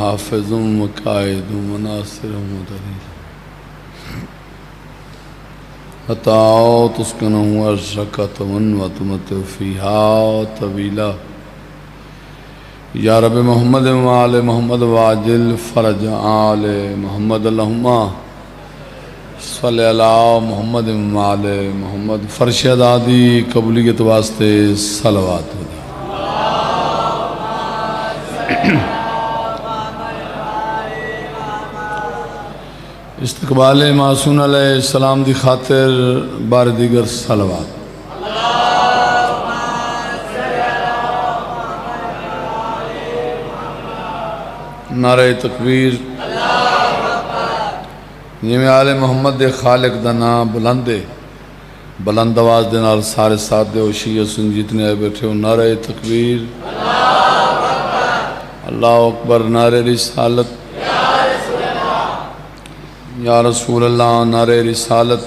حافظ وقائد وناصر مدرج فتاو تسکنہ ارشکت ونوتمت فیہا طویلا یا رب محمد وآل محمد واجل فرج آل محمد اللہم صلی اللہ محمد وآل محمد فرش ادادی قبولیت واسطے صلوات ہو استقبال معصوم علیہ السلام دی خاطر بار دیگر صلوات نعرہ تکبیر جی آل محمد دے خالق دا نام بلندے بلند آواز دے نال سارے ساتھ دے او شیعہ سن جتنے آئے بیٹھے ہو نعرہ تکبیر اللہ اکبر نعرہ رسالت یا رسول اللہ نعرہ رسالت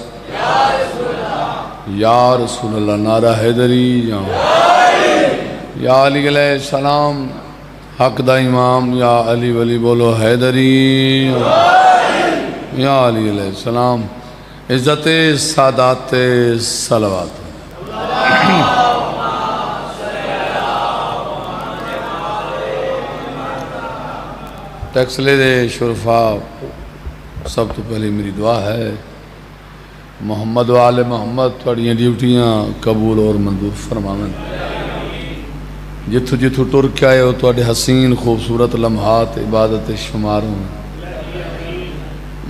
یا رسول اللہ نعرہ حیدری یا علی علیہ السلام حق دا امام یا علی ولی بولو حیدری یا علی علیہ السلام عزت سادات صلوات ٹیکس لے دے شرفا سب تو پہلے میری دعا ہے محمد و آل محمد تھوڑیاں ڈیوٹیاں قبول اور منظور فرماویں جتھو جتھو ٹر کے آئے ہو تھوڑے حسین خوبصورت لمحات عبادت شمار ہوں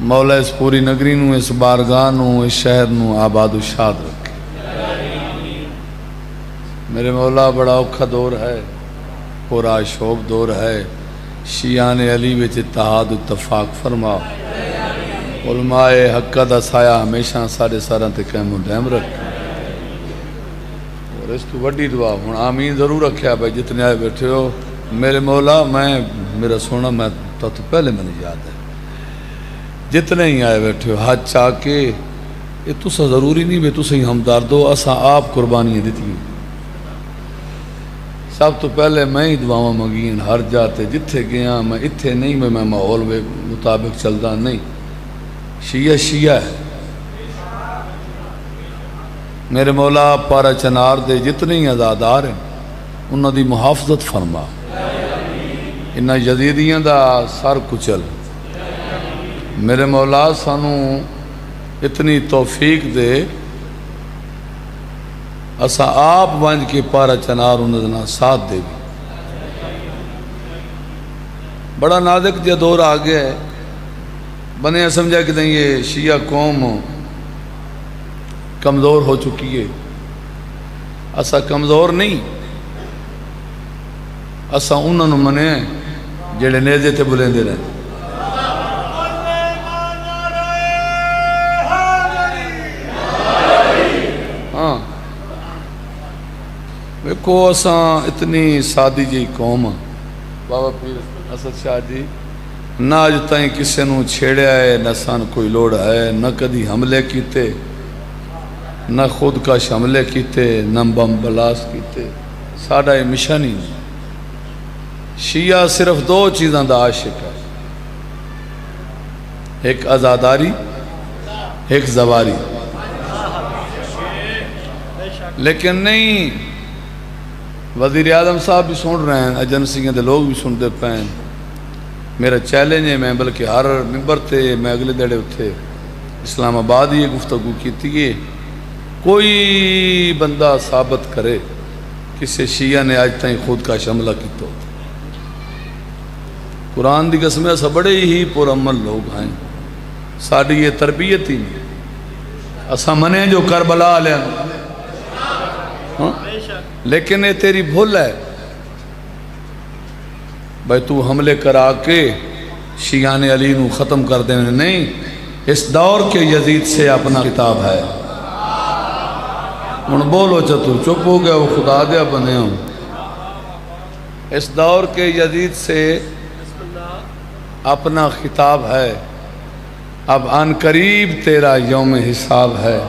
مولا اس پوری نگری نو اس بارگاہ نو اس شہر نو آباد و شاد رکھے میرے مولا بڑا اوکھا دور ہے پورا شوق دور ہے شیعان علی وچ اتحاد اتفاق فرما علماء حق دا سایہ ہمیشہ سارے سارا تے قائم و دائم رکھ اور اس تو وڈی دعا ہوں آمین ضرور رکھیا بھائی جتنے آئے بیٹھے ہو میرے مولا میرا سونا میں تو پہلے میں نے یاد ہے جتنے ہی آئے بیٹھے ہو ہاتھ چاہ کے یہ تو سا ضروری نہیں بے تو سا ہی ہمدار دو اسا آپ قربانیاں دیتی ہیں سب تو پہلے میں ہی دعاواں منگین ہر جاتے جتھے گیا میں اتھے نہیں میں ماحول میں مطابق چلدا نہیں شیعہ شیعہ ہے میرے مولا پارا چنار دے جتنے ہی عزادار ہیں انہوں دی محافظت فرما انہاں یزیدیاں دا سر کچل میرے مولا سانو اتنی توفیق دے اسا آپ ونج کے پارا چنار انہوں نے ساتھ دے بھی بڑا نازک جا دور آگیا ہے بنے سمجھا کہ یہ شیعہ قوم کمزور ہو چکی ہے اسا کمزور نہیں اسا انہوں نے منے جڑے نیزے تے بلیں دے رہے ہاں ویکو اسا اتنی سادی جی قوم بابا پیر اسد شاہ جی نہ آج تائیں کسے نو چھیڑے آئے نہ سان کوئی لوڑ ہے نہ کدی حملے کیتے نہ خود کا حملے کیتے نہ بم بلاس کیتے ساڑھا یہ مشن ہی نہیں شیعہ صرف دو چیزاں دا عاشق ہے ایک ازاداری ایک زواری لیکن نہیں وزیر اعظم صاحب بھی سن رہے ہیں ایجنسیاں دے لوگ بھی سنتے پہیں میرا چیلنج ہے میں بلکہ ہر ممبر تھے میں اگلے دیڑے تھے اسلام آباد یہ گفتگو کی تھی کوئی بندہ ثابت کرے کسی شیعہ نے آج تائیں خود کا حملہ کیتا قرآن دی قسم ایسا بڑے ہی پر عمل لوگ ہیں ساڑھی یہ تربیت ہی نہیں اسا منے جو کربلا لیا لیکن یہ تیری بھول ہے بھائی تو حملے کرا کے شیعان علی نو ختم کر دینے نہیں اس دور کے یزید سے اپنا خطاب ہے ان بولو چتو چپ ہو گیا وہ خدا دیا بنے ہوں اس دور کے یزید سے اپنا خطاب ہے اب ان قریب تیرا یوم حساب ہے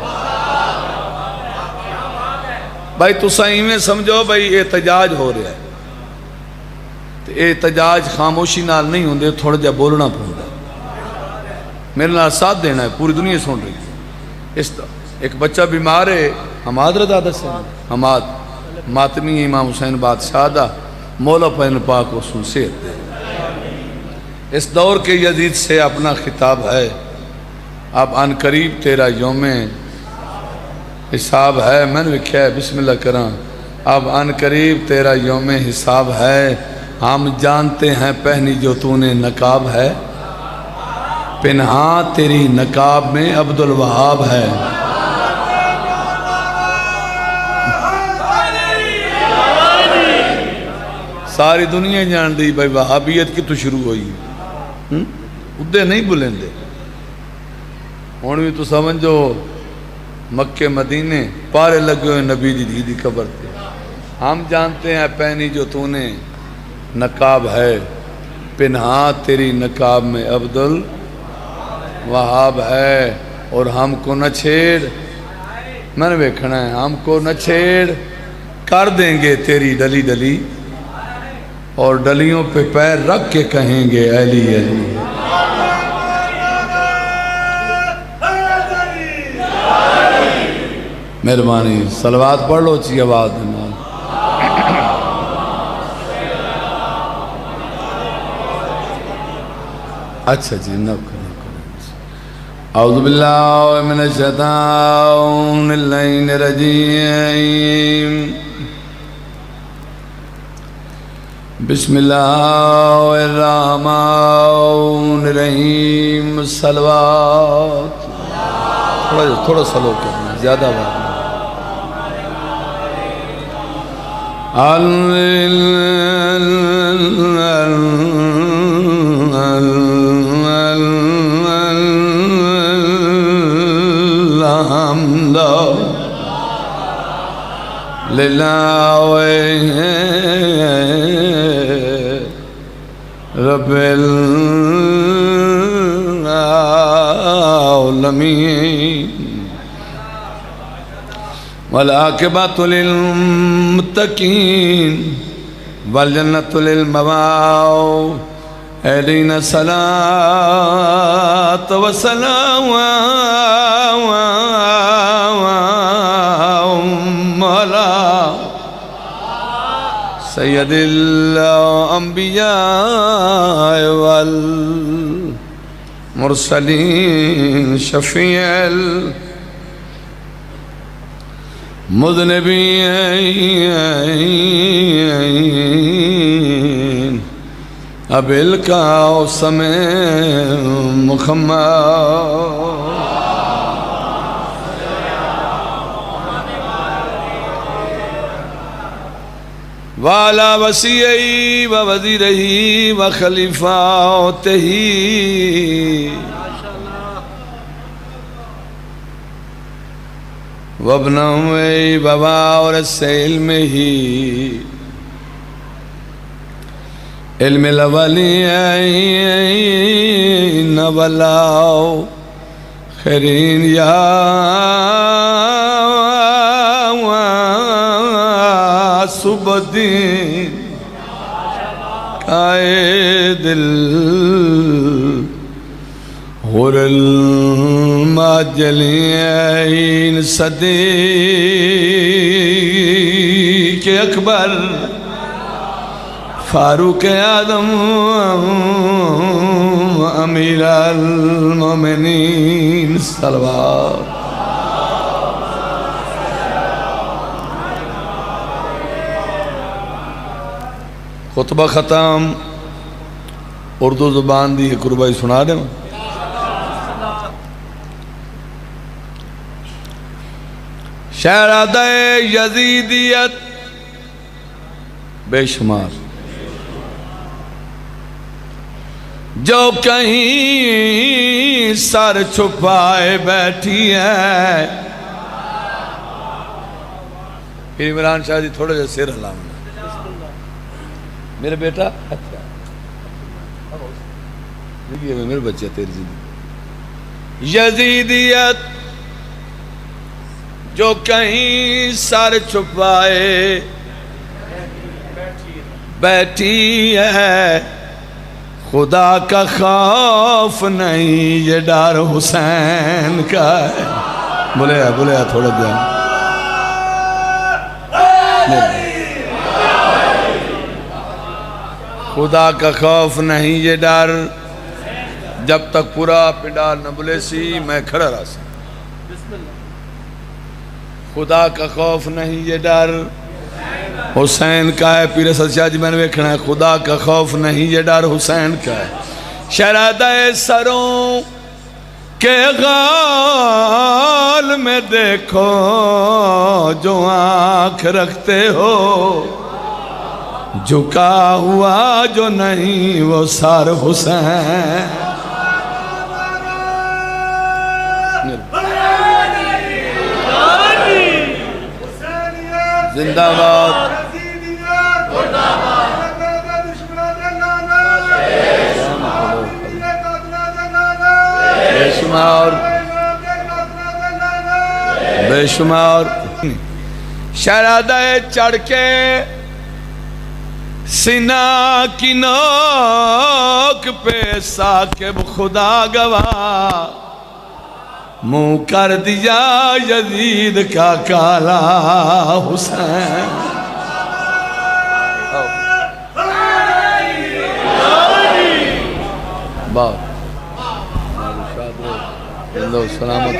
بھائی تو صحیح میں سمجھو بھائی احتجاج ہو رہا ہے احتجاج خاموشی نال نہیں ہوندے، تھوڑا جا بولنا پڑتا، میرے نال ساتھ دینا ہے، پوری دنیا سن رہی ہے۔ ایک بچہ بیمار ہے، حماد رضا دسے، حماد ماتمی امام حسین بادشاہ دا، مولا پین پاک و سن صحت دے۔ اس دور کے یزید سے اپنا خطاب ہے، اب ان قریب تیرا یوم حساب ہے، میں نے لکھا ہے بسم اللہ کرام، اب ان قریب تیرا یوم حساب ہے، ہم جانتے ہیں پہنی جو تو نے نقاب ہے، پنہاں تیری نقاب میں عبدالوہاب ہے۔ ساری دنیا جان دی بھائی وہابیت کی تو شروع ہوئی، ادھے نہیں بلیں دے، ہون بھی تو سمجھو مکہ مدینے پارے لگے ہوئے نبی دی دی قبر تھے۔ ہم جانتے ہیں پہنی جو تو نے نقاب ہے، پنہاں تیری نقاب میں عبدالوہاب ہے، اور ہم کو نہ چھیڑ، میں نے بیکھنا ہے، ہم کو نہ چھیڑ، کر دیں گے تیری ڈلی ڈلی، اور ڈلیوں پہ پیر رکھ کے کہیں گے علی علی۔ مہربانی صلوات پڑھ لو چی آواز دینا۔ اچھا جی نوکر اعوذ باللہ من الشیطان اللعین الرجیم، بسم اللہ الرحمن الرحیم، صلوات، تھوڑا سلو کرنا، زیادہ بات الحمد للہ رب العالمین، والعاقبۃ للمتقین والجنۃ للمأوى، علينا الصلاة والسلام على سید الانبیاء والمرسلین، شفیع المذنبین، ابی القاسم محمد، وعلى وصیہ ووزیرہ وخلیفاتہ، وابنہ ووارث علمہ، علم الاولین والآخرین، یا صبح الدین قائد الحور الماجلین، صدیق اکبر، فاروق اعظم، امیر المومنین، صلوات۔ خطبہ ختم، اردو زبان دی ایک ربائی سنا دیں۔ شہزادہ یزیدیت بے شمار، جو کہیں سر چھپائے بیٹھی ہے، پھر عمران شاہ جی تھوڑا جا سر ہلاؤں، میرے بیٹا اچھا میرے بچہ تیری زندگی، یزیدیت جو کہیں سر چھپائے بیٹھی ہے، خدا کا خوف نہیں یہ ڈر حسین کا ہے۔ بولے تھوڑا دیا خدا کا خوف نہیں یہ ڈر، جب تک پورا پنڈال نہ بولے سی میں کھڑا رہا سی۔ خدا کا خوف نہیں یہ ڈر حسین کا ہے، پیر اسد شاہ جی میں نے دیکھنا ہے، خدا کا خوف نہیں یہ ڈر حسین کا ہے۔ شہزادہ سروں کے غال میں دیکھو جو آنکھ رکھتے ہو، جھکا ہوا جو نہیں وہ سر حسین۔ زندہ باد، بے شمار بے شمار شہزادہ چڑھ کے سینہ کی نوک پہ ثاقب خدا گواہ، منہ کر دیا یزید کا کالا حسین۔ باپ سلامت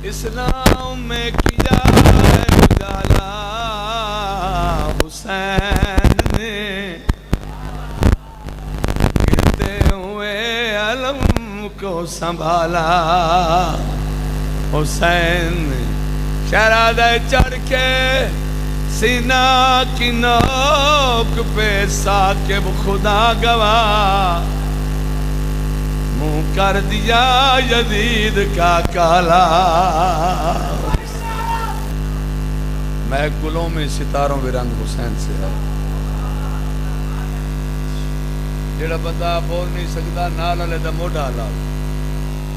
اسلام میں کیا ہے اجالا حسین نے، گرتے ہوئے علم کو سنبھالا حسین نے۔ شہزادہ چڑھ کے سینہ کی نوک پہ ثاقب خدا گواہ، منہ کر دیا یزید کا کالا۔ محفلوں میں ستاروں میں رنگ حسین سے ہے، جڑا بندہ بول نہیں سکتا نال والے دا موڈا لا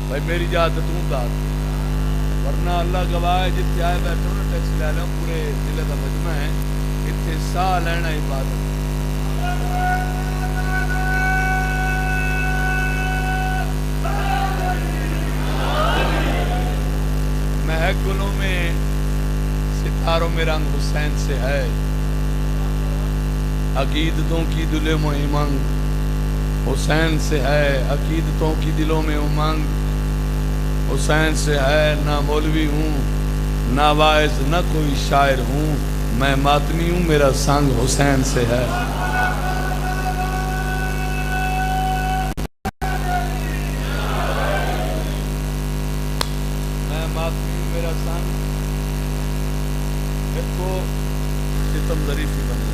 بھائی میری جات تو دات، ورنہ اللہ گواہ ہے جتنے آئے بیٹھو نا ٹیکسی لے لیں پورے ضلع کا مجمع ہے، اتنے ساہ لینا عبادت۔ محفلوں میں ستاروں میں رنگ حسین سے ہے، عقیدتوں کی دلوں میں امنگ حسین سے ہے، عقیدتوں کی دلوں میں امنگ حسین سے ہے۔ نہ مولوی ہوں نہ واعظ نہ کوئی شاعر ہوں، میں ماتمی ہوں میرا سنگ حسین سے ہے۔ میں ماتمی ہوں میرا سنگ، ایک کو ستم ظریفی بنے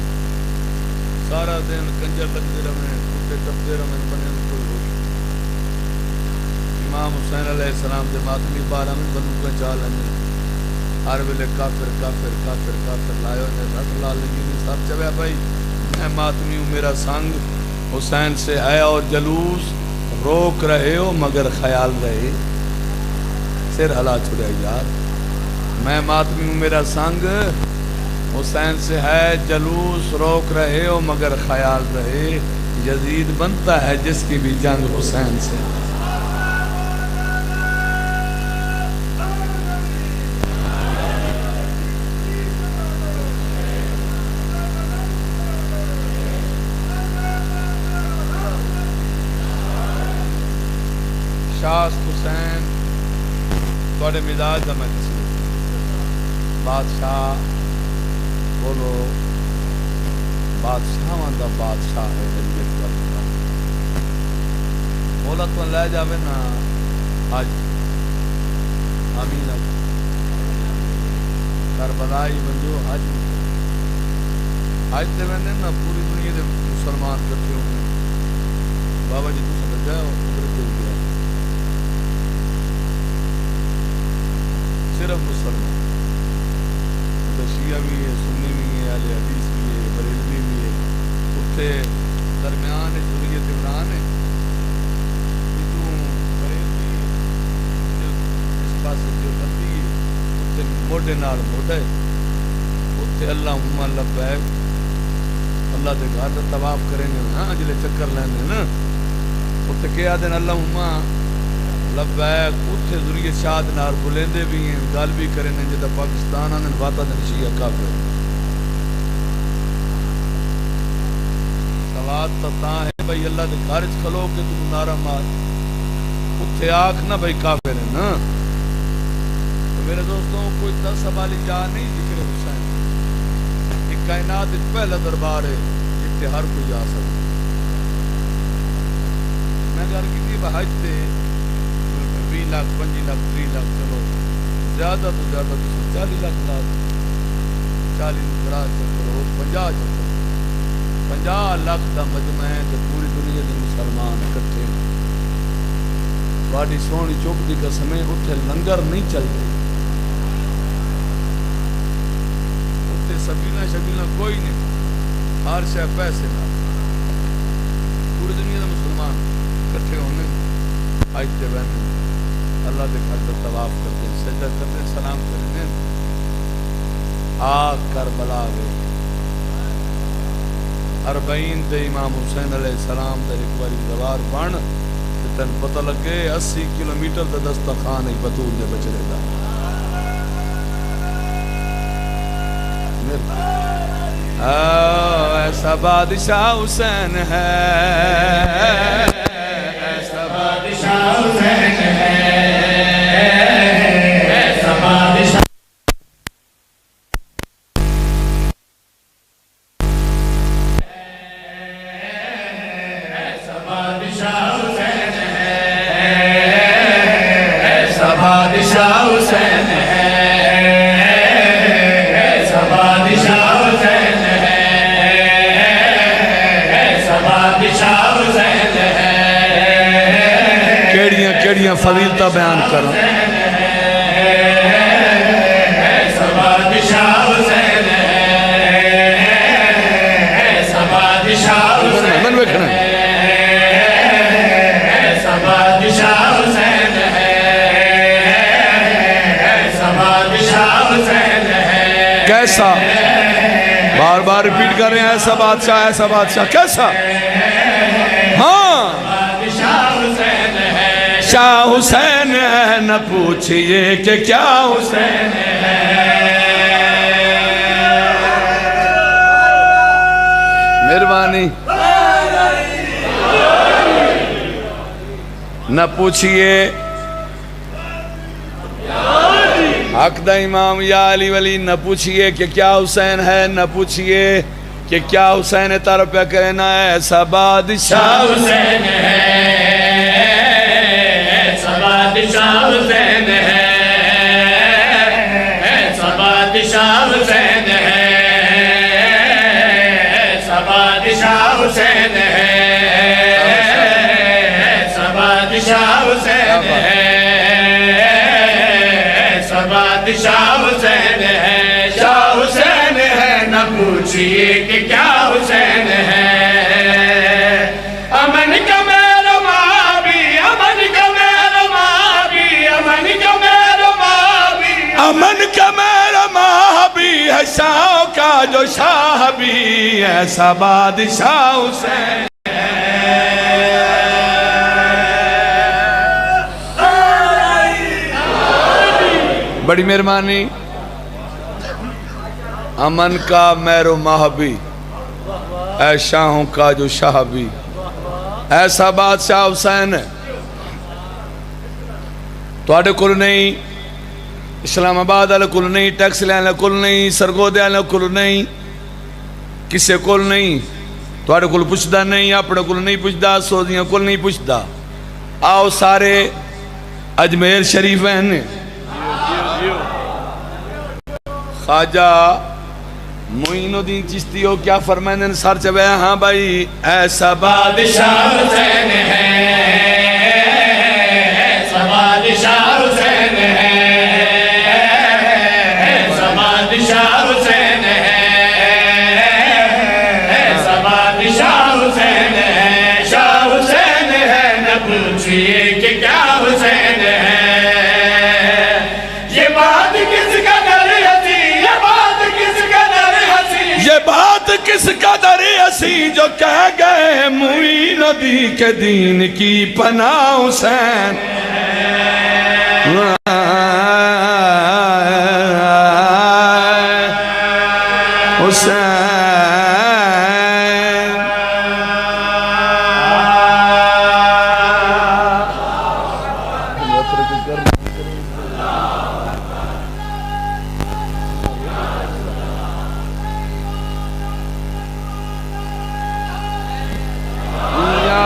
سارا دن کنجر لگتے رہے کتے ٹپتے رہے بنے کوئی ہو۔ امام حسین علیہ السلام دے ماتمی بارہ میں بندوقیں چال ہیں، ہر ویلے کافر کافر کافر کافر لائے ہوئے رکھ لا لگی نہیں سب چویا بھائی میں ماتمی ہوں میرا سنگ حسین سے ہے، اور جلوس روک رہے ہو مگر خیال رہے سر ہلا چھڑے یار۔ میں ماتمی ہوں میرا سنگ حسین سے ہے، جلوس روک رہے ہو مگر خیال رہے، یزید بنتا ہے جس کی بھی جنگ حسین سے۔ شاست حسین توڑے مزاج دا میں کسی بادشاہ بولو بادشاہ دا بادشاہ ہے دلیت کرتا بولا تو لے جاوے نا آج آمین کربلائی بندو آج دے میں نے نا پوری دنیا دے مسلمان کرتے ہوں بابا جی تو سمجھ جائے اور دل گیا صرف مسلمان شیعہ بھی ہے، سنی بھی ہے، اہل حدیث بھی ہے، بریلوی بھی ہے، اتنے درمیان ضروریت عمران ہے اس پاس جو بندی ہے اتنے موڈے نال موڈا ہے اتنے اللہم لبیک اللہ دے گھر دا طواف کریں گے ہاں جلے چکر لینے نا اتنے کیا دن اللہم لبیک اتنے ضروریت شاد نار بلیندے بھی ہیں گال بھی کریں گے جدہ پاکستان آنے واتا دن شیعہ کافر سواد تاں ہے بھئی اللہ دے گھر کھلو کہ تم نارا مار اتنے آنکھ نہ بھئی کافر ہے نا تو میرے دوستوں کوئی 10 سوالی جا نہیں ذکر حسین ایک کائنات پہلا دربار ہے جتے ہر کوئی جا سکتا میں گھر کی تھی بحج تے 20 لاکھ 25 لاکھ 30 لاکھ چلو زیادہ تو 40 لاکھ لا 40 گراج چکر 50 چکر 50 لاکھ دا مجمع ہے کہ پوری دنیا کے مسلمان اکٹھے باڈی سونی چوک دی قسم ہے اتھے لنگر نہیں چل رہی اتھے سبیلہ شبیلہ کوئی نہیں ہر شے پیسے نہ پوری دنیا کے مسلمان اکٹھے ہونے آج تے بہنے اللہ دے گھر پر طواف کرتے سجدہ کرتے سلام کرتے آگ کربلا گئے 40 تے امام حسین علیہ السلام دے ایک باری زوار بن تے تن پتہ لگے 80 کلومیٹر دا دسترخوان ایک بطول دے بچڑے دا ایسا بادشاہ حسین ہے ایسا بادشاہ حسین ہے ایسا بادشاہ کیڑیاں فضیلتہ بیان کروں ایسا بادشاہ حسین ہے ایسا بادشاہ حسین ہے ایسا بادشاہ حسین ہے ایسا بادشاہ حسین ہے کیسا بار بار ریپیٹ کر رہے ہیں ایسا بادشاہ کیسا ہاں شاہ حسین ہے نہ پوچھئے کہ کیا حسین ہے مہربانی نہ پوچھئے حق دا امام یا علی ولی نہ پوچھئے کہ کیا حسین ہے نہ پوچھئے کہ کیا حسین ہے تارو پہ کہنا ہے ایسا بادشاہ حسین ہے بادشاہ حسین ہے ایسا بادشاہ حسین ہے ایسا بادشاہ حسین ہے ایسا بادشاہ حسین ہے ایسا بادشاہ حسین ہے شاہ حسین ہے نہ پوچھئے کہ کیا حسین ہے امن کا میرا مابی امن کا امن کا میرا مابی ہے شاہ کا جو شاہ بھی ایسا بادشاہ حسین بڑی مہربانی امن کا میرو مابی اے شاہوں کا جو شاہ بھی ایسا بادشاہ حسین ہے تو آڑے کل نہیں اسلام آباد والے کل نہیں ٹیکس لینے کل نہیں سرگودے والے کل نہیں کسے کل نہیں تو آڑے کل پوچھدا نہیں اپنے کل نہیں پوچھدا سعودیاں کل نہیں پوچھدا آؤ سارے اجمیر شریف ہیں خواجہ معین الدین چشتی ہو کیا فرمائیں سار چبے ہاں بھائی ایسا بادشاہ حسین ہے ایسا بادشاہ حسین ہے ایسا بادشاہ حسین ہے ایسا بادشاہ پوچھئے کہ کیا حسین ہے، یہ بات کس قدر ہنسی، یہ بات کس قدر ہنسی، یہ بات کس قدر ہنسی جو کہہ گئے معین دی کے دین کی پناہ حسین حسین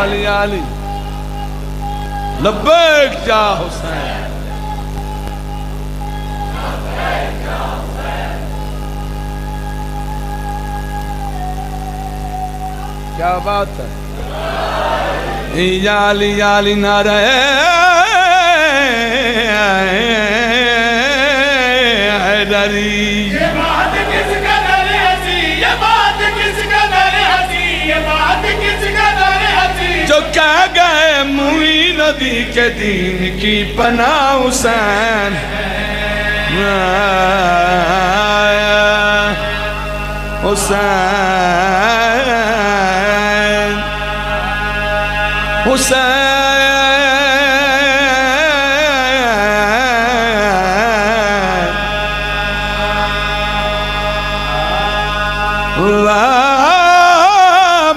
علی علی لبیک جا حسین، کیا بات ہے، یا علی یا علی نعرہ حیدری، یہ بات کس قدر ہنسی، یہ بات کس قدر ہنسی، یہ بات کس قدر ہنسی، جو کہہ گئے معین دی کے دین کی پناہ حسین حسین حسین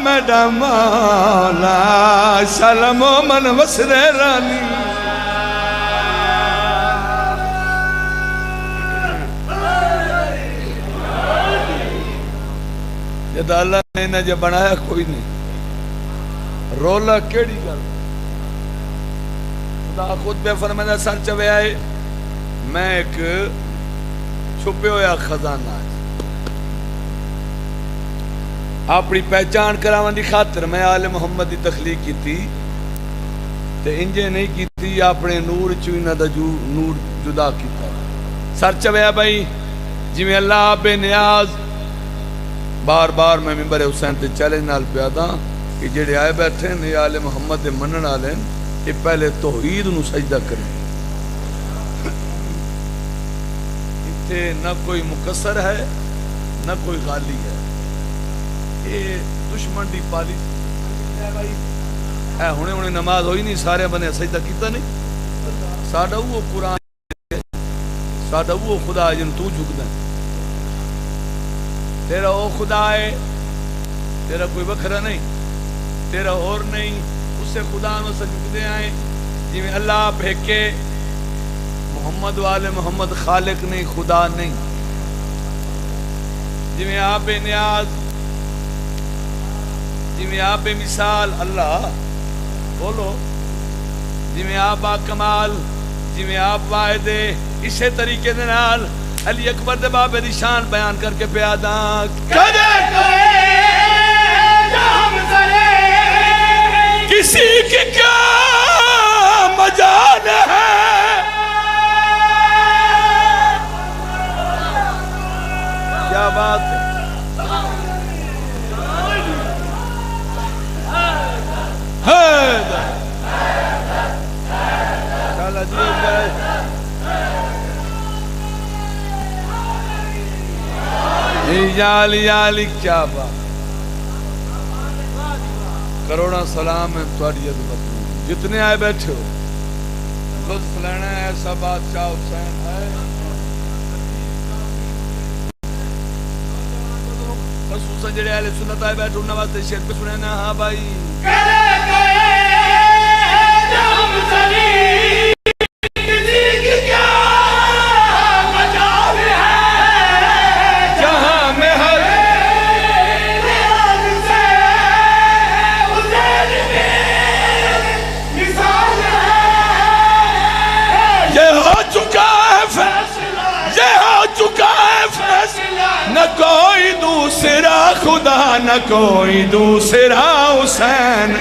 میڈا مولا سلام و من وسر رانی، جد اللہ نے انہیں جو بنایا کوئی نہیں، رولا کیڑی گل، خدا خود بے فرمایا سر چوے آئے میں ایک چھپے ہویا خزانہ ہے، اپنی پہچان کراون دی خاطر میں آل محمد دی تخلیق کی تھی تے انجے نہیں کی تھی، اپنے نور چوئنہ دا نور جدا کی تھا، سر چوے بھائی جی میں اللہ بے نیاز بار بار میں ممبر حسین تے چیلنج نال پیادا کہ جڑے آئے بیٹھے ہیں یہ آل محمد دے منن والے کہ پہلے توحید نو سجدہ کریں، اتھے نہ کوئی مقصر ہے نہ کوئی غالی ہے، یہ دشمن دی پالی اے ہونے نماز ہوئی نہیں، سارے بنے سجدہ کیتا نہیں، ساڑھا وہ قرآن ساڑھا وہ خدا جن تو جھک دیں، تیرا وہ خدا ہے، تیرا کوئی بکھرا نہیں، تیرا اور نہیں، اس سے خدا نو سجد دے آئیں، جی میں اللہ بھیکے محمد والے محمد خالق نہیں خدا نہیں، جی میں آپ بے نیاز، جی میں آپ بے مثال اللہ بولو، جی میں آپ با کمال، جی میں آپ واحدے، اسے طریقے دے نال علی اکبر دے بابے دی شان بیان کر کے پیاداں کدے کوئے جو ہم سرے کسی کی کیا مجال ہے، کیا بات ہے، یا علی کیا بات، کروڑا سلام ہے تھوڑی عظمت، جتنے آئے بیٹھے ہو لطف لینا ہے، ایسا بادشاہ حسین ہے، خصوصاً جڑے اہل سنت آئے بیٹھے انہوں واسطے شیر پہ سنینا، ہاں بھائی کدے کوئے جو ہم سرے کسی کی کیا مجال ہے، جہاں میں ہر ریاض سے حسین کی مثال ہے، یہ ہو چکا ہے فیصلہ، یہ ہو چکا ہے فیصلہ، نہ کوئی دوسرا خدا نہ کوئی دوسرا حسین،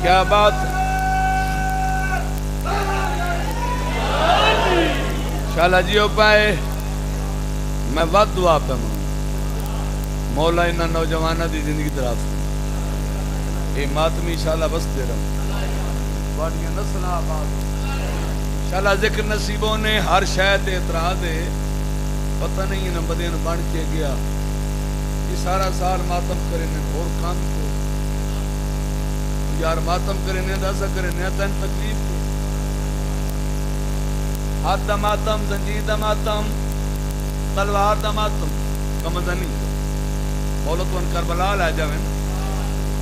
کیا بات شالا جیو پائے میں وقت دعا پہ مولا انہا نوجوانہ دی زندگی طرف اے ماتمی شالا بس دے رہا باڑیاں نسل آباد شالا ذکر نصیبوں نے ہر شاید اعتراض ہے پتہ نہیں انہا بدین بان کے گیا یہ سارا سال ماتم کرنے اور کام کو یار ماتم کرنے داسا کرنے تین تکلیف کو ہاتھ دا ماتم زنجیر دا ماتم تلوار دا ماتم کمزہ نہیں مولت ون کربلا لے جاویں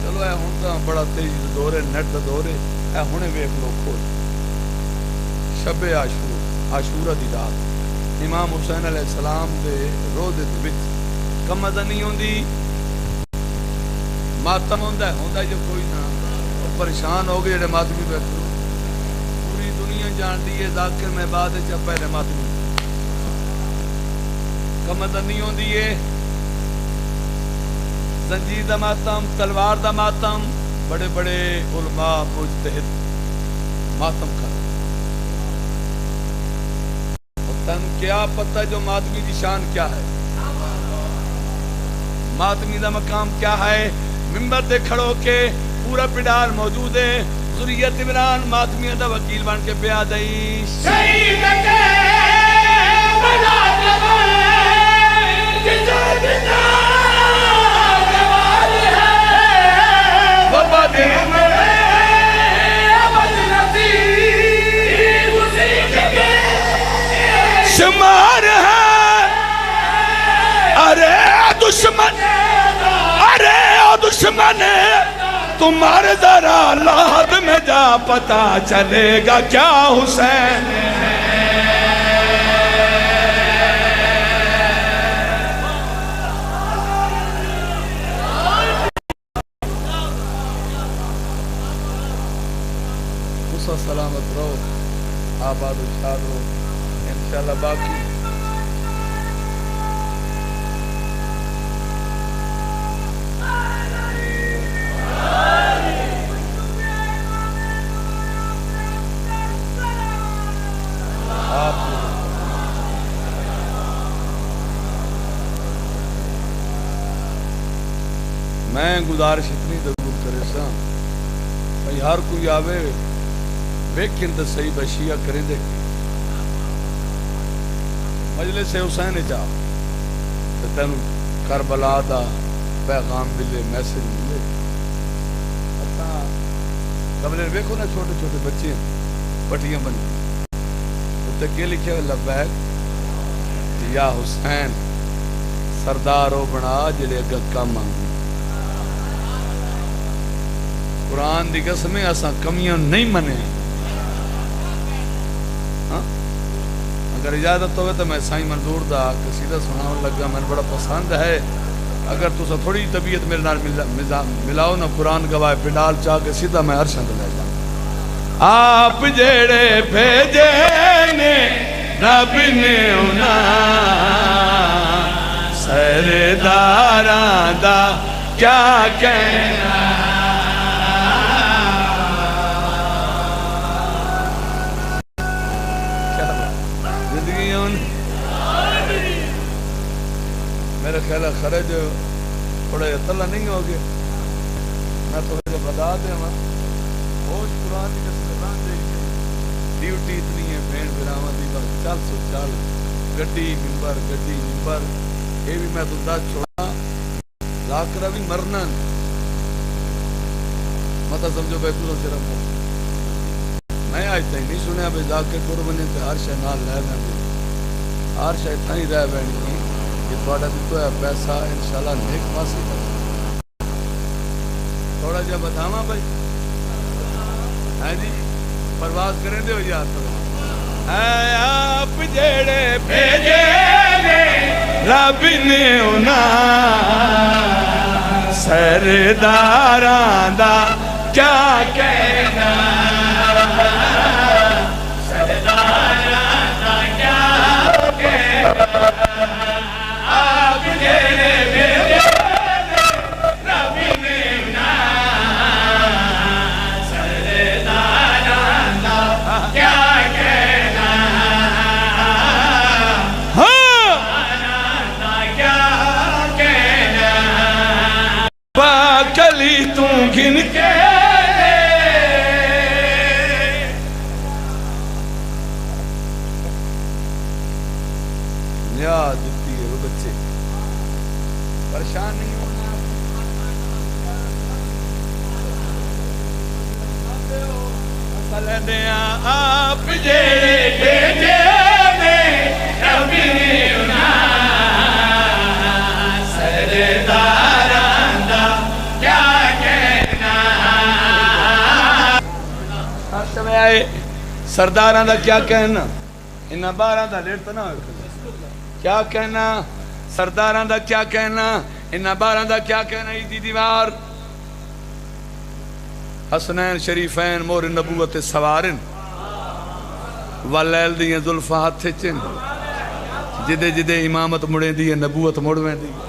چلو اے ہون دا بڑا تیزی دا دورے نیٹ دا دورے اے ہونے ویک لوگ کھول شب عاشورہ دی رات امام حسین علیہ السلام دے روزے دے وچ کمزہ نہیں ہوندی ماتم ہوندہ جو کوئی نہ پریشان ہو گئے جڑے ماتمی بیٹھے پوری دنیا جان دی ہے ذاکر میں بعد چا پہلے ماتمی کمزہ نہیں ہوندی ہے زنجیر دا ماتم تلوار دا ماتم بڑے بڑے علماء مجتہد ماتم کر تن کیا پتہ جو ماتمی دی شان کیا ہے ماتمی دا مقام کیا ہے ممبر دے کھڑو کے پورا پڑال موجود ہے ذریت عمران ماتمی دا وکیل بن کے پیا دئی شہید کے بنا جوال جسے بنا جوال ہے بابا دے مرے عبد نصیب اسی کے شمار ہے ارے دشمن دشمن تمہارے ذرا لحد میں جا پتا چلے گا کیا حسین اسا سلامت رہو آباد و شاد ہو انشاءاللہ باقی میں گزارش اتنی ضرور کرے سا بھئی ہر کوئی آوے ویکن دا صحیح بشیہ کریں دے مجلس حسین جا تین کربلا دا پیغام ملے میسج ملے قبلے ویکھو نا چھوٹے چھوٹے بچے پٹیاں بنی اتنے کیا لکھے ہوئے لبیک یا حسین سردارو بنا جلے اگا کام آنگی قرآن دی قسمیں ایسا کمیاں نہیں منے اگر اجازت ہوگا تو میں سائیں منظور دا قصیدہ سناؤں لگا میں بڑا پسند ہے اگر تو سا تھوڑی طبیعت میرے نال ملاؤ نا قرآن گواہ پنڈال چاہ کے سیدھا میں عرشان لے جاؤں آپ جیڑے بھیجے نے رب نے انا سرداران دا کیا کہنا میرے خیال ہے خرج تھوڑا اطلاع نہیں ہوگے میں تھوڑے جو بتا دیں ہوش قرآن کی سلطان دے ڈیوٹی اتنی ہے بین براما دی بس چل سو چل گڈی ممبر یہ بھی میں تو دس چھوڑا ذاکرہ بھی مرنا مطلب سمجھو بھائی تو صرف میں آج تک نہیں سنیا بھائی ذاکر قربانی تے ہر شے نال لے میں ہر شے اتنا ہی رہ بینی یہ تھوڑا دیتو ہے پیسہ انشاءاللہ نیک پاسی کر تھوڑا جا بتاما بھائی ہے جی پرواز کریں دے ہو یا تو اے آپ جیڑے بھیجے رب نے انا سرداران دا کیا کہنا سرداران دا کیا کہنا آپ جیڑے بھیجے رب نے انا بچے پریشان نہیں ہونا آپ جڑے بھیجے نے نبی سرداراں دا کیا کہنا سرداراں دا کیا کہنا انہاں 12 دا لیٹ تو نہ ہوئے کیا کہنا سرداراں دا کیا کہنا انہاں 12 دا کیا کہنا عیدی دیوار حسنین شریفین مور نبوت سوارن واللیل دیئے ظلفہ ہاتھے چن جدے جدے امامت مڑیں دیئے نبوت مڑویں دیئے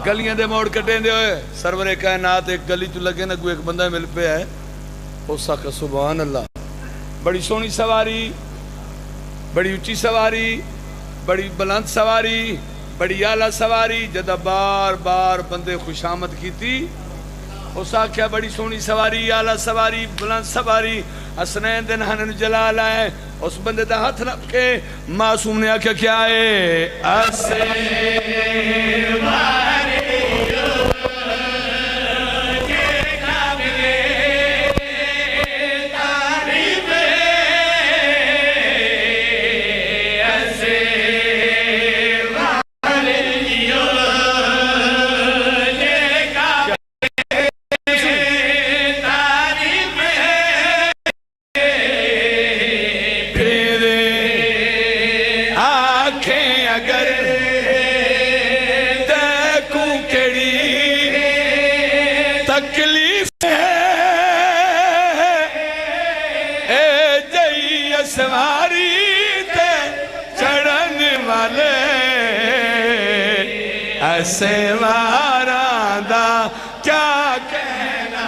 گلیاں دے موڑ کٹیں دے ہوئے سرور کائنات ایک گلی تو لگے نہ کوئی ایک بندہ مل پہ ہے ہو سکا سبحان اللہ بڑی سونی سواری بڑی اچھی سواری بڑی بلند سواری بڑی اعلیٰ سواری جدہ بار بار بندے خوشامد کی تھی اس آکھیا بڑی سونی سواری اعلیٰ سواری بلند سواری حسنین دن ہنن جلال آئے اس بندے دا ہاتھ رکھ کے معصوم نے آکھیا کیا ہے سیواراں دا کیا کہنا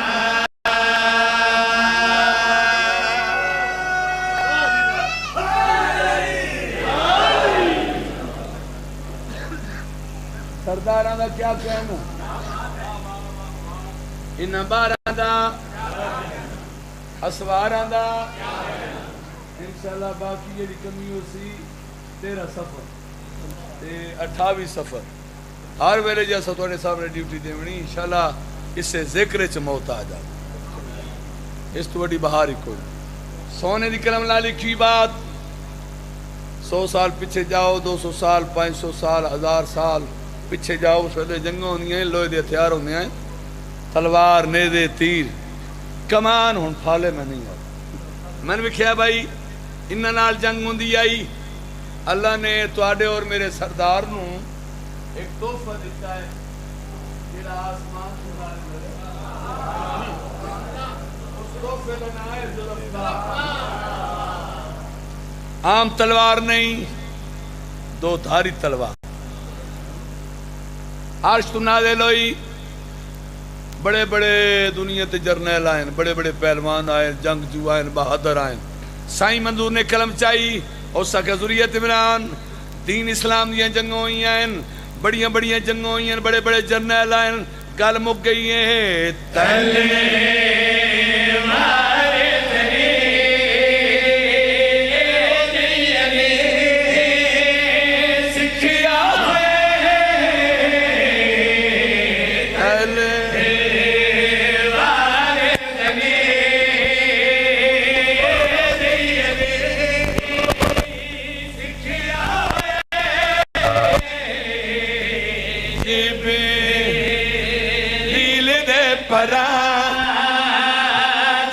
سرداراں دا کیا کہنا انہاں 12 دا اسواراں دا انشاءاللہ باقی یہ کمی ہو سی 13 سفر 28 سفر ہر ویلے جیسا تو نے سامنے ڈیوٹی دیونی انشاءاللہ اس سے ذکر چ موت آ جائے اس تو بڑی بہار ہی کوئی سونے دی کلم لا لکھی بات 100 سال پیچھے جاؤ 200 سال 500 سال 1000 سال پیچھے جاؤ اس ویلے جنگوں ہوندی ہیں لوہے دے ہتھیار ہوندے ہیں تلوار نیزے تیر کمان ہن پھالے میں نہیں آ میں نے وکھیا بھائی انہاں نال جنگ ہوندی آئی اللہ نے تواڈے اور میرے سردار نوں ایک تحفہ دیتا ہے جڑا آسمان سے نازل ہوئے اس تحفے کا نام ہے ذوالفقار عام تلوار نہیں 2 دھاری تلوار عرش تو نازل ہوئی بڑے بڑے دنیا تے جرنیل آئیں بڑے بڑے پہلوان آئیں جنگجو آئیں بہادر آئیں سائیں منظور نے کلم چاہی اور سکہ ذریت عمران دین اسلام دیاں جنگوں ہوئی آئیں بڑیاں بڑیاں جنگوں ہوئی ہیں بڑے بڑے جرنیل آئیں گل مک گئی ہیں تلے مارے تلے سکھیا ہے تلے مارے تلے سکھیا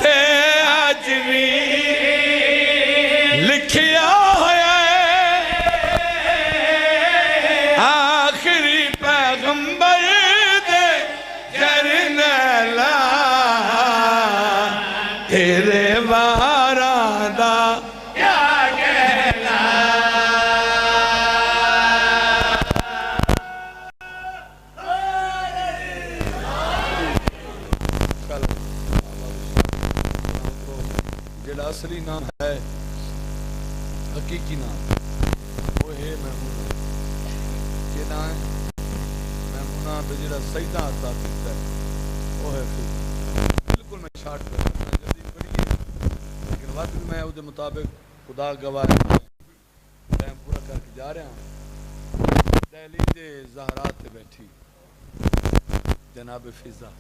تے آج بھی لکھیا ہویا ہے آخری پیغمبر دے جرنیلا تیرے واراں دا کیا کہنا اصلی نام ہے حقیقی نام وہ ہے میمونہ یہ نام ہے میمونہ بجڑا سیدہ عطا کیتا ہے وہ ہے بالکل میں شارٹ کر رہا ہوں جلدی پڑھیے لیکن وقت میں اس مطابق خدا گواہ ٹائم پورا کر کے جا رہا ہوں دہلیز زہرات پہ بیٹھی جناب فضا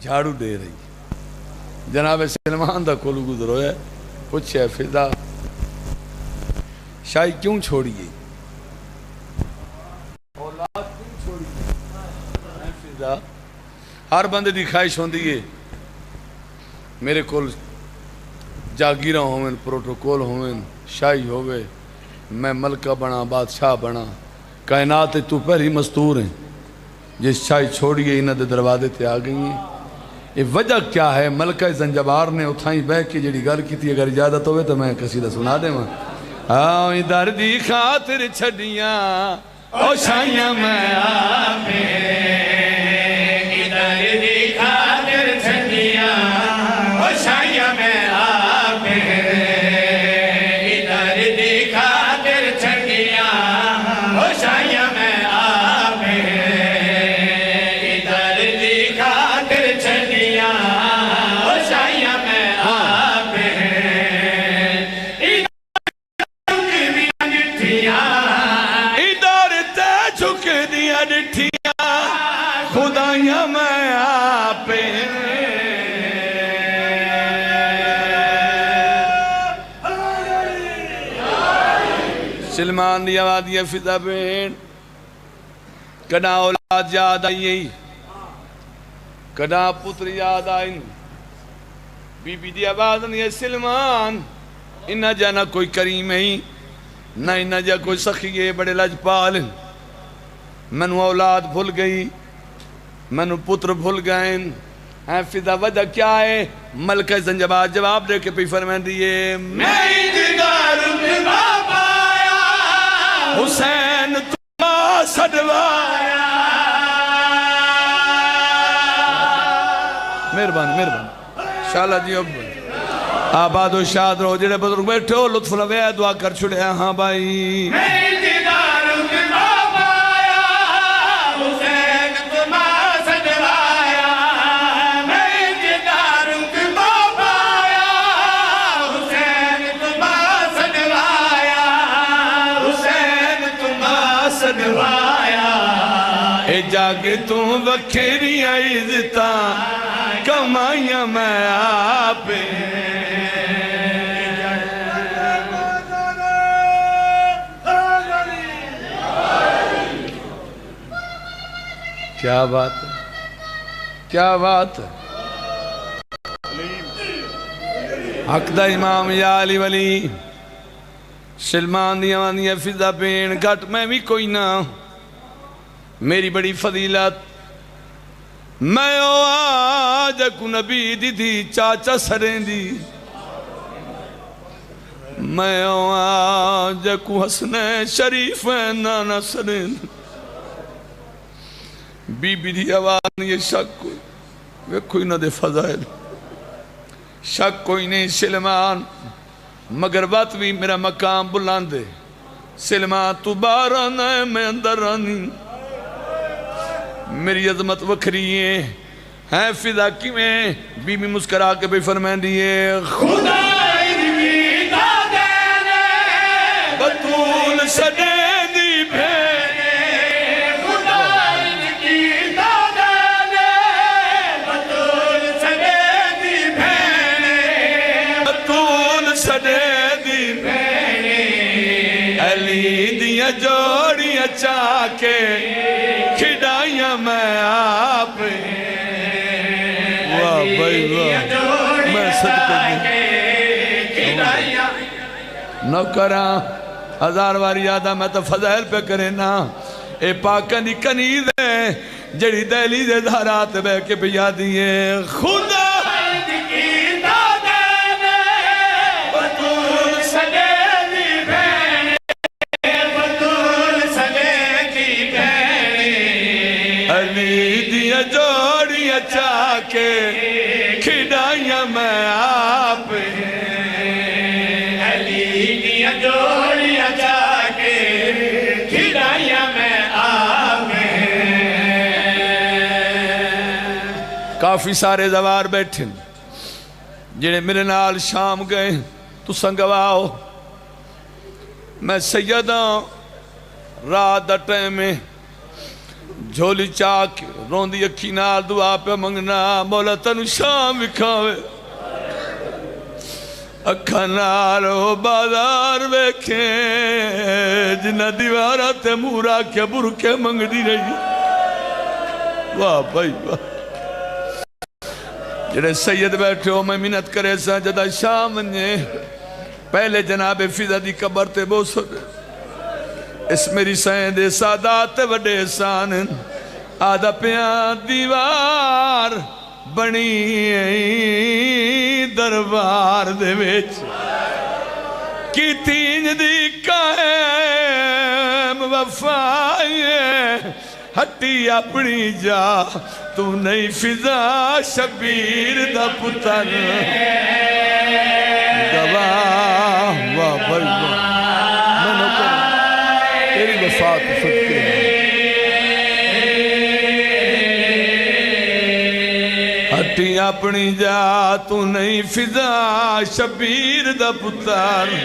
جھاڑو دے رہی، جناب سلمان دا کول گزرو ہے، پوچھے فضا شاہی کیوں چھوڑی گئی، اولاد کیوں چھوڑی گئی؟ فضا ہر بندے دی خواہش ہوندی ہے میرے کول جاگیرہ ہوئن، پروٹوکول ہوئن، شاہی ہوئے، میں ملکہ بنا، بادشاہ بنا، کائنات تو پہلی مستور ہیں، جس شاہی چھوڑی گئی انہاں دے دروازے تے آ گئی ہیں۔ یہ وجہ کیا ہے؟ ملکہ زنجبار نے اتھائیں بہ کے جڑی گل کی تھی، اگر اجازت ہوئے تو میں قصیدہ سنا دے ماں۔ آؤں ادھر دی خاطر چھڑیاں او شاہیاں میں آپے، ادھر دی خاطر چھڑیاں او شاہیاں میں آپے، ادھر دی خاطر چھڑیاں او شاہیاں میں آپے، ادھر دی خاطر چھڑیاں او شاہیاں میں آپے، ادھر تے جھک دیا ڈٹھیاں خدایاں میں آپے، سلمان دی آواز دیا فضا بین کنا اولاد یاد آئی، کنا پتر یاد آئین، بی بی دی آواز نہیں ہے سلمان انہا جانا کوئی کریم ہے نہ انہا جا کوئی سخی ہے، بڑے لجپال منو اولاد بھول گئی، منو پتر بھول گئیں، فضا وجہ کیا ہے؟ ملکہ زنجبار جواب دے کے پی فرمائن دیئے میں انتظار بابا حسین تمہا سڑوایا، مہربان شالہ جی آباد و شاد رو جڑے بزرگ بیٹھے ہو لطف لوے دعا کر چھڑے ہیں۔ ہاں بھائی میں انتظار بابا حسین تمہا سڑوایا، میں انتظار بابا حسین تمہا سڑوایا، حسین تمہا سڑوایا، اے جاگے تم بکھیریاں عزتاں کمائیاں میں آپے، کیا بات ہے، کیا بات ہے، حق دا امام یا علی ولی سلمان دی آوانی ہے فضا بین گھٹ میں بھی کوئی نہ، میری بڑی فضیلت میں آج کو نبی دی تھی چاچا سریں دی، میں آج کو حسن شریف نانا سریں دی، بی بی دی آواز نہیں شک کوئی وہ کوئی نہ دے فضائل شک کوئی نہیں سلمان مگر بات بھی میرا مقام بلاندے سلمان تو باہر آنا ہے میں اندر آنی میری عظمت وکھری ہے فضا کی میں بی بی مسکرا کے بھی فرمائیں دیئے خدا انہی دادینے بطول سدے دی بھینے خدا انہی دادینے بطول سدے دی بھینے بطول سدے دی بھینے علی دیا جوڑیاں چاکے کھڑائیاں میں آپ واہ بھائی واہ میں صدقہ نوکراں ہزار واری یادہ میں تو فضائل پہ کرے نا اے پاکن دی کنیز ہے جڑی دہلیز دھارات بے کے پہ یادی ہے خدا علی دیا جوڑیاں چاکے کھڑائیاں میں آپ علی دیا جوڑیاں چاکے کھڑائیاں میں آپ کافی سارے زوار بیٹھن جنہیں میرے نال شام گئے تو سنگواؤ میں سیدہ رات دا ٹائم میں جھولی چاک روندی اکھی نال دعا پہ منگنا مولا تنو شام وکھاوے اکھا نالو بازار ویکھیں جنہ دیوارہ تے مورا کے برکے منگ دی رہی واہ بھائی واہ جڑے سید بیٹھے ہو میں منت کرے سا جدہ شام نے پہلے جناب فضا دی قبر تے بو سر اس میری سین دے سادات وڈے احسان آدھا پیان دیوار بنی دربار دے ویچ کی تین دی قائم وفائیں ہٹی اپنی جا تو نہیں فضا شبیر دا پتر گواہ واہ بھائی واہ میں نوکر تیری وفات صدقے ہٹی اپنی جا تو نہیں فضا شبیر دا پتر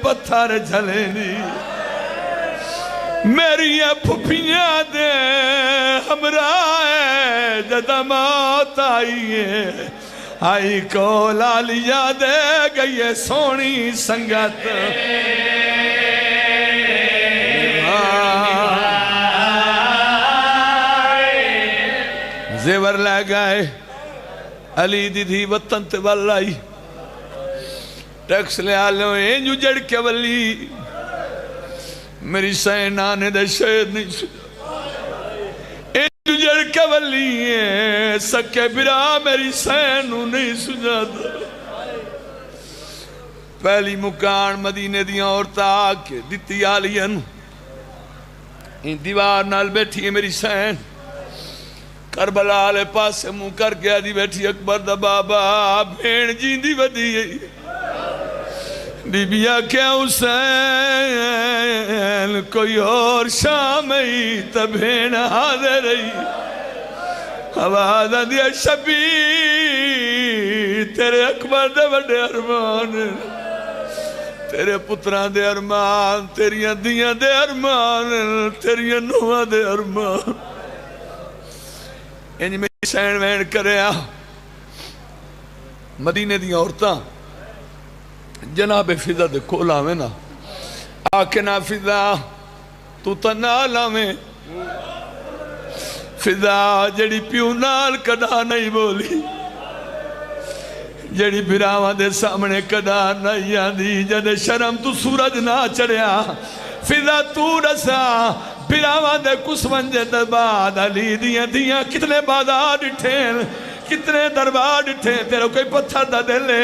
پتھر جھلے دی میری پھپیاں دے ہمراہ جدہ موت آئی ہے آئی کو لالیا دے گئی سونی سنگت زیور لے گئے علی دی تھی وطن تے والائی ٹیکس لے آلے ہوئے جو جڑ کے ولی میری سین آنے دے شہد نہیں سجا جو جڑ کے ولی ہیں سکے برا میری سینوں نہیں سجا دا پہلی مکان مدینے دیاں عورتاں آکے دیتی آلین ان دیوار نال بیٹھی ہے میری سین کربلا آلے پاس سے منہ کر گیا دی بیٹھی اکبر دا بابا بھین جین دی ودی ہے بی بی آکھیا حسین کوئی اور شام ہی تبھین حاضر رہی آوازہ دیا شبیر تیرے اکبر دے بڑے ارمان تیرے پتران دے ارمان تیریاں دیاں دے ارمان تیریاں نوہ دے ارمان انہی میں سین وین کرے مدینے دیاں عورتاں جناب فضا دے کھولا میں نا آکے نا فضا تو تنالا میں فضا جڑی پیو نال کدا نہیں بولی جڑی براوہ دے سامنے کدا نہیں آدھی جدے شرم تو سورج نہ چڑھیا فضا تو رسا براوہ دے کس منجے درباد علی دیاں کتنے بازار ڈٹھیں کتنے دربار ڈٹھے تیرے کوئی پتھر دا دے لے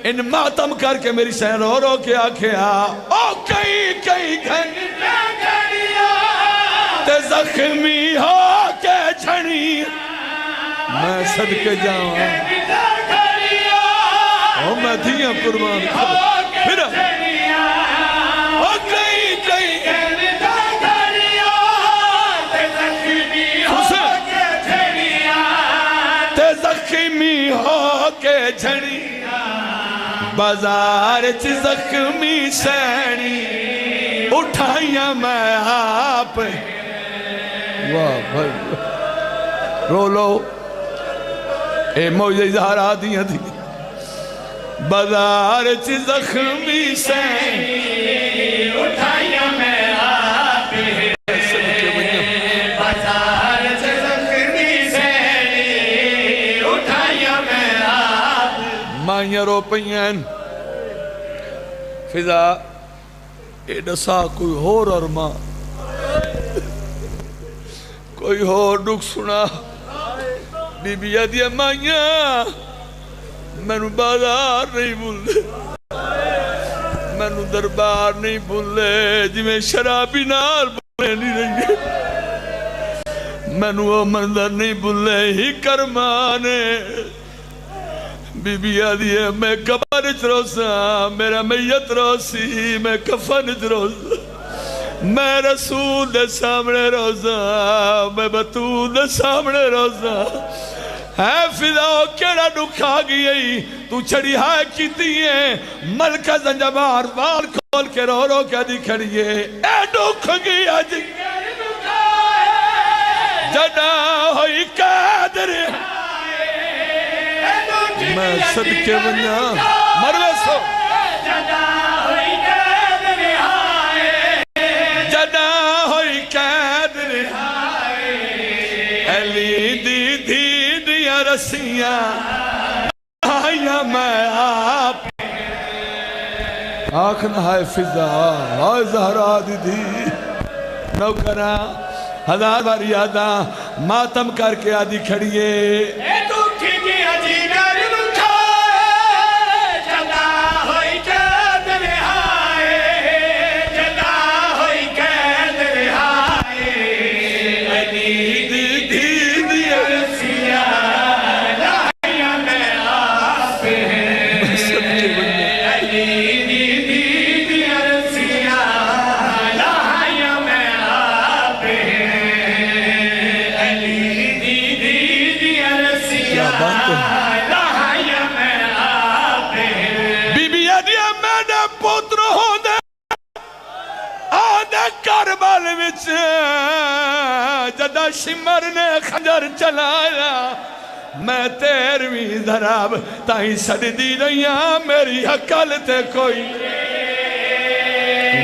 ان ماتم کر کے میری سین رو رو کے آکھیا او کئی گھنیا تے زخمی ہو کے جھنی میں صدقے جاؤں او میں دیاں قربان پھر او کئی زخمی ہو کے جھڑی بازار چ زخمی سینی اٹھائیاں میں آپ واہ بھائی رو لو اے موجہ اظہارہ دیاں دی بازار چ زخمی سینی اٹھائیاں میں آپ مائیاں رو پئین فضا اے دسا کوئی ہور ارمان کوئی ہور دکھ سنا بی بی دیا مائیاں مینو بازار نہیں بھولے مینو دربار نہیں بھولے جی میں شرابی نال بھولے نہیں رہی مینو وہ منظر نہیں بھولے ہی کرمانے بی بی آدھی ہے میں قبر چروسا میرا میت روسی میں کفن چروسا میں رسول دے سامنے روزہ میں بطول دے سامنے روزہ ہے فضا کیڑا دکھا گئی تو چڑی ہائے کیتی ہے ملکہ زنجبار بال کھول کے رو رو کے دی کھڑیے اے دکھ گیا جی جنا ہوئی قادر میں صدقے بنیا مروے سو جنا ہوئی قادر جنا ہوئی قادر علی دی دی دیا رسیاں آیا میں آپ آنکھ نہ ہے فضا آئے زہرا دی دی نوکرہ ہزار بار یاداں ماتم کر کے آدھی کھڑیے اے دکھی کی حجی گر مکھائے جدا ہوئی قید رہائے جدا ہوئی قید رہائے علی دی دی رسیاں لاہیاں میں آپ ہیں علی دی رسیاں لاہیاں میں آپ ہیں بی بی ادیا میں نے پتر ہوں دے آدھے کربل وچ جدہ شمر نے خنجر چلایا میں تیرویں ضرب تائیں سڑی رہیاں میری عقل تے کوئی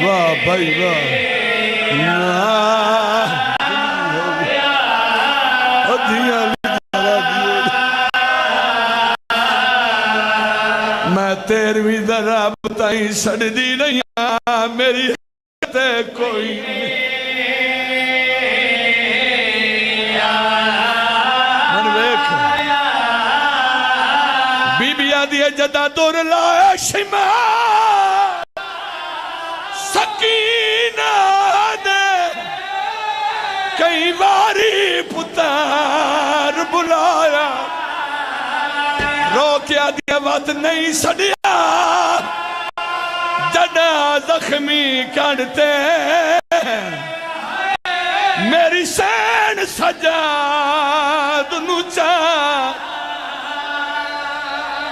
واہ بھائی واہ میں تیرویں ضرب تائیں سڑی رہیاں میری عقل تے کوئی بی بی آدھی جدہ دور لائے شمع سکینہ دے کئی باری پتار بلایا رو کے آدھی وقت نہیں سڑیا جدہ زخمی کڑتے میری سین سجاد نوچا